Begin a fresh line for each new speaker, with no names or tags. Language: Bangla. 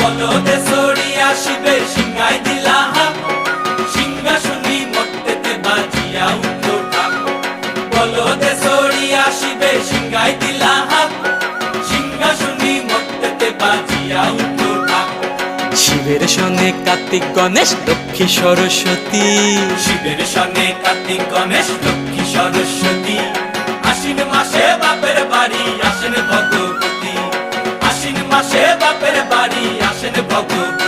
বলদে সরিয়া শিবে সিংহাই দিলা হাত, সিংহাসনী মর্তেতে বাজিয়া উঠল ঢাক। বলদে সরিয়া শিবে সিংহাই দিলা হাত, সিংহাসনী মর্তেতে বাজিয়া উঠল ঢাক।
শিবের সঙ্গে কার্তিক গণেশ লক্ষ্মী সরস্বতী,
শিবের সঙ্গে কার্তিক গণেশ লক্ষ্মী সরস্বতী। আশ্বিন মাসে বাপের বাড়ি আসেন ভগবতী, আশ্বিন মাসে বাপের বাড়ি আসেন ভগবতী।